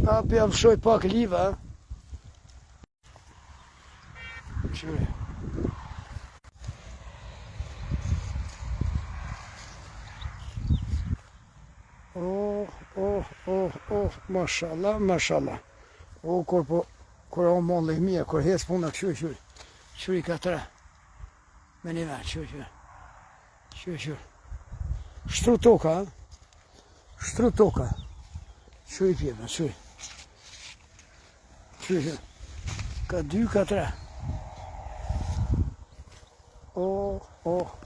Apo ja fshoj pak liva. Qyri. Mashallah, mashallah. Kur o mon dhe mija, kur hes puna këshur. Qyri ka tre. Me një vetë, qyri. Shtru toka, shtru toka. Qyri pjeve, qyri. Ka 2, ka 3.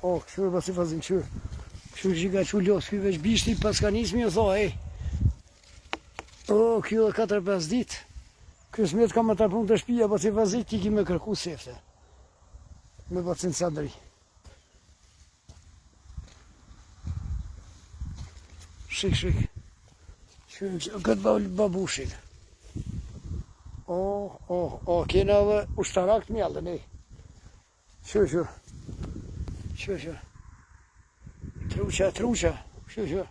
Këshur basi fazin, qyri. Këshur që ka që los, kjo veç bishti pas ka nismi o tha, kjo dhe 4-5 dit. Kjo smet ka më të pun të shpia, basi fazit ti ki me kërku sefte. Me bacin sadri. Shik. Këtë babushin. Kena dhe ushtarak të mjallën, Qyr. Truqa. Qyr.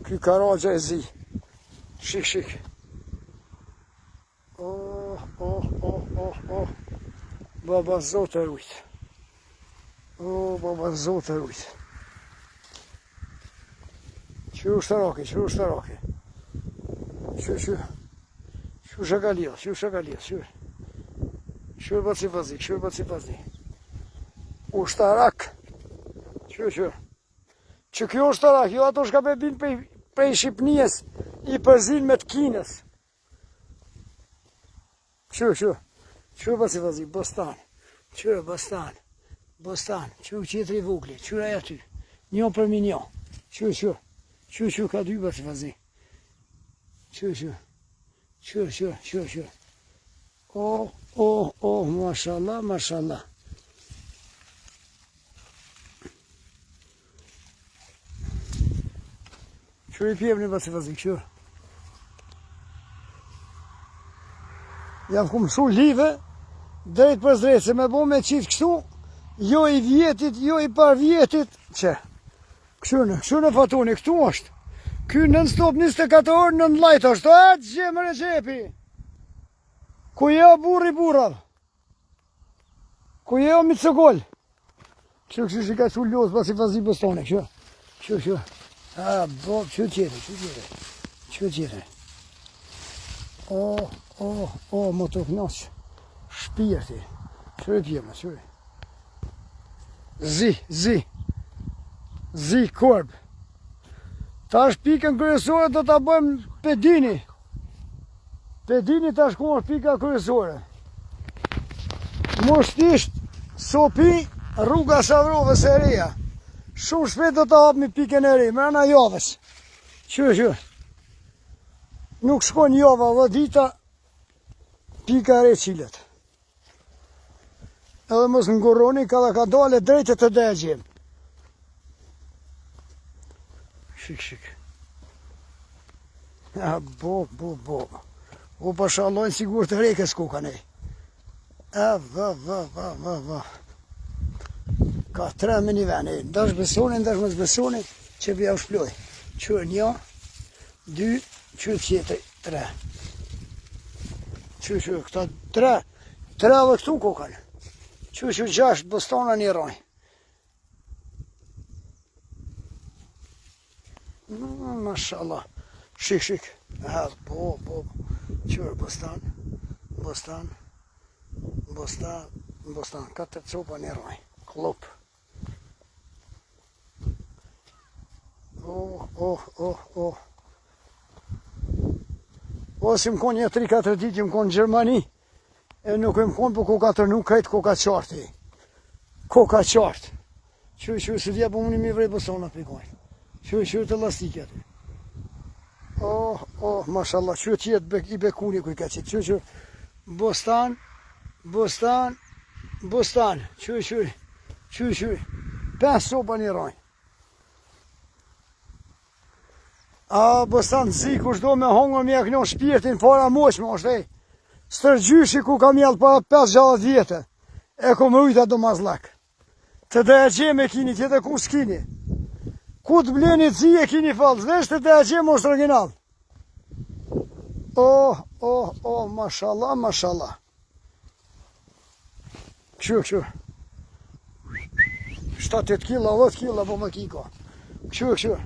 Ky karagja e zi. Shik. Baba Zotë e rujt. Baba Zotë e rujt. Qyr ushtarake. Qyr shakalia. Qyr baci fazi. Ushtarak. Qyr. Që kjo ushtarak, jo ato shka me bin prej Shqipnijës, i përzin me të Kinës. Qyr baci fazi, Bostan. Qyr Bostan. Qyr qetri vukli, qyr aja ty. Njo për mi njo. Qyr. Ka 2 baci fazi. Qyr. Mashallah. Qyr i pjevni baci fazi, qyr. Jam ku mësu live, drejt për drejt, se me bo me qitë kështu, jo i vjetit, jo i par vjetit, që? Kështu në fatoni, këtu është. Ky nën stop 24 orë nën lajt është, gjemë Recepi. Ku jo burri burrav. Ku jo Mitsogol. Kështu që ka që losë basi fazi Bostone, kështu. Qyr tjetër. Më të knaq. Shpirti. Qyr pjema, qyr. Zi, korb. Tash pikën kryesore do ta bëjmë pedini. Pedini tash ku është pika kryesore. Moshtisht, sopi, rruga Savrovës e reja. Shumë shpejt do ta hapmi pikën e re, mrena javës. Qyr. Nuk shkon java dhe dita, pika e re qilet. Edhe mos ngurroni, ka dale drejtë të degjem. Shik. Pashallojnë sigur të reke s'kuka nej. Ka 3 me një vene, ndash besoni, ndash mos besoni, që bja u shploj. Qyr 1, 2, qyr tjetër 3. Qyr, këta 3 dhe këtu kukan. Qyr 6 Bostona një raj. Mashallah. Shik. Qyr Bostan. 4 copa një raj. Klop. Si më konë një 3-4 ditë, më konë në Gjermani, e nuk më konë për koka tërnu, kajtë koka qartë. Koka qartë. Qyr, se dhja për unë mi vrej Bostona pikojnë. Qyr të lastikja ty. Mashallah, qyr tjetë i bekuni kuj ka qitë. Qyr, Bostan. Qyr. 5 sopa një rajnë. Bostan zi, kush do me hongër me jaknon shpirtin, fara moqme është, Stërgjyshi ku kam jellë para 5-6 vjetë, e kom rujta do mazlak. Të dhe e gjeme kini, tjetë ku s'kini. Ku të bleni të zi e kini falë, zveshtet e aqem është original. Oh, mashallah, mashallah. Kështu. 7-8 kila, 10 kila po më kiko. Kështu.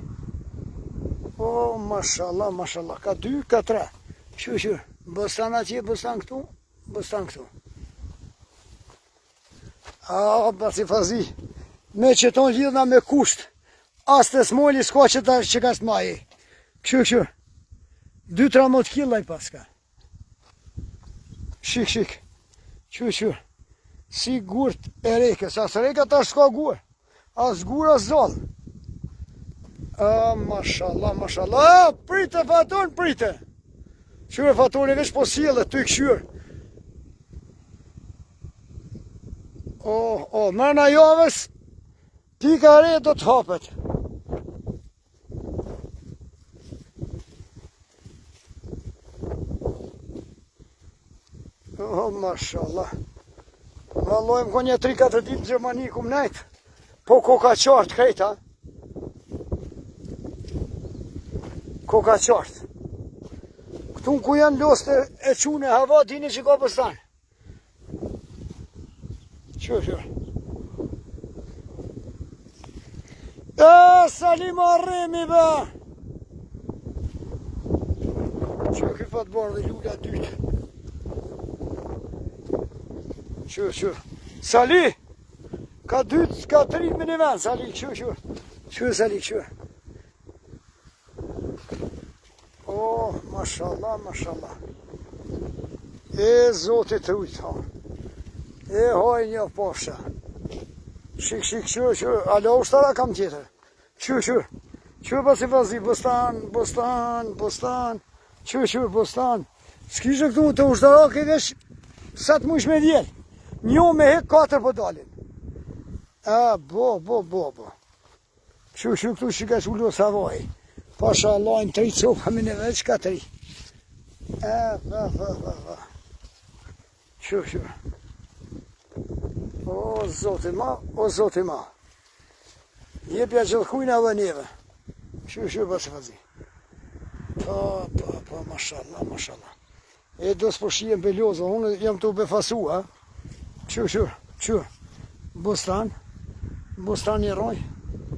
Oh, mashallah, mashallah. Ka 2, ka 3. Kështu. Bostan atje, bostan këtu, bostan këtu. Basi fazi. Me që tonë lidhna me kusht. As të smoli s'ka që ka s'maji. Kështu. 2-13 kila i paska. Shik. Kështu. Si gurt e reke, sa së reke ta s'ka gur. As gur, as zoll. Mashallah. Prite faton, prite. Qyre faton e veç po sjellë, ty këshyr. Mërna javës, pika re do të hapet. Mashallah. Vallojmë ko një 3-4 ditë në Gjermani kum nejtë. Po koka qartë krejta. Koka qartë. Këtu ku janë loste e qune hava, dini që ka pëstan. Qërë. Salim arremi be. Qërë këtë fatë barë dhe lula dytë. Qërë. Sali! Ka 2, ka 3 me një vend, Sali, qërë. Qërë, Sali, qërë. Mashallah. E zotit rujt, ha. E haj një posha. Shik, qërë. Alo, ushtara kam tjetër. Qërë. Qërë pasi vazi, bostan. Qërë, bostan. S'kishë këtu të ushtara, ke vesh sa të mush me djelë. Njo me hek 4 po dalin. Bo. Qërë këtu shika që ullu savaj. Pasha lajnë 3 copa me në veç ka 3. Qërë. O zoti ma. Jepja gjithkujna dhe neve. Qërë basi fazi. Po, mashallah. E do s'përshijem për lozo, unë jam të befasua. Qërë. Bustan një roj.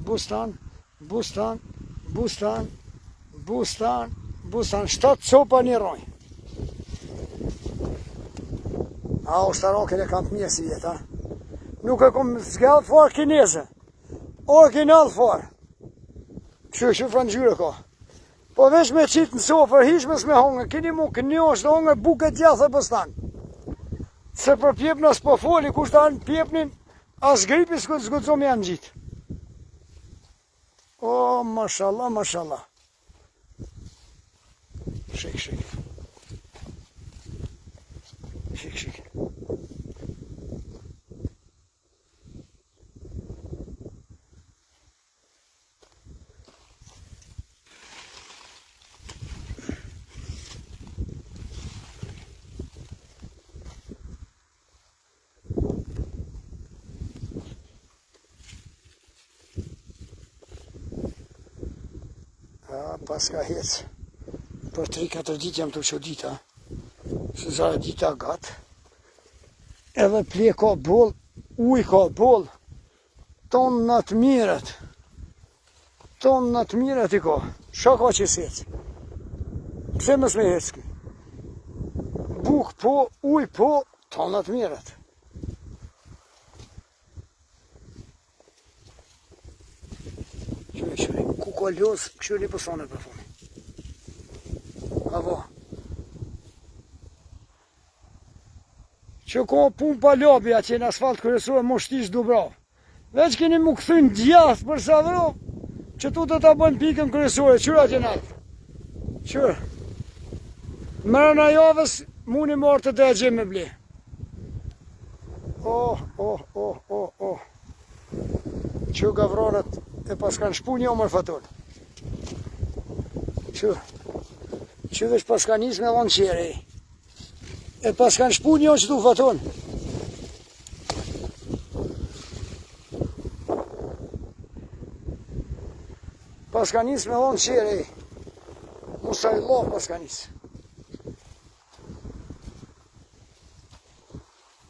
Bustan. 7 copa një roj. Ushtarokin e kam të mirë si jetë, Nuk e kom zgjallë farë kineze. Original farë. Qërë frangjyre ka. Po vesh me qitë në sofër, hishmës me hongë, kini mu kënjo është hongë, buke djathë e bëstan. Se për pjepnë as po foli, kushtë anë pjepnin, as gripi s'gudzom janë gjitë. Mashallah. Shik. Pas ka hecë, për 3-4 ditë jam të që dita, se zare dita gatë, edhe ple ka boll, uj ka boll, tonë në të mirët i ka, shka ka që s'hecë, pse mës me hecë ki, buk po, uj po, tonë në të mirët. Ku ka losë, kështu një pësone për funi. Avo. Që ka pun pa lobja që në asfalt kërësore më shtish du bravo. Veç keni mu këthyn djath për sa vro, që tu të ta bëjnë pikën kërësore, qëra që natë. Qërë. Mërë në javës, muni marë të dregje me ble. Që gavrarët e pas kanë shpu një omër faton. Që vesh pas kanë njës me vanë qere. E pas kanë shpu një që tu faton. Pas ka nis me vonë qere. Musa i Allah pas ka nis.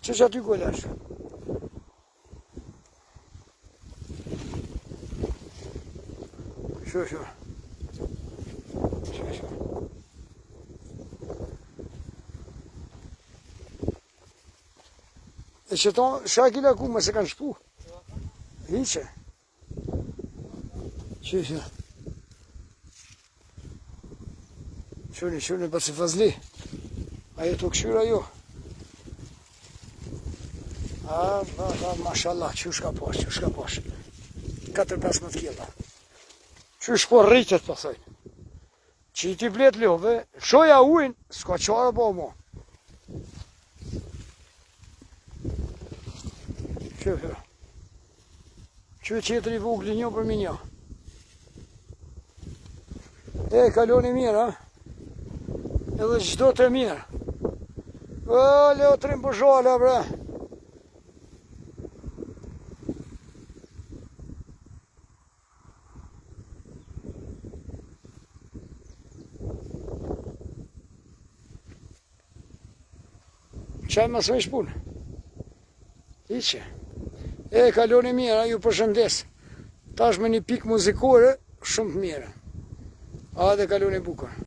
Që aty gollash? Şu. E që tonë, shakila ku me se kanë shpu? Hiqe. Që. Qëni, për si fazli. Ajo të këshyra jo. Mashallah, që shka posh. 4-15 kila. Që shpo rritet, pëthoj. Që i ti blet love, shoja ujnë, s'ka qara po mo. Që qetëri vugli një për minja. Kaloni mirë, edhe gjdo të mirë. Leo trim për zhala, bre. Qaj mas vesh punë? Iqe. Kaloni mirë, ju përshëndes. Tash me një pikë muzikore, shumë të mirë. Dhe kaloni bukur.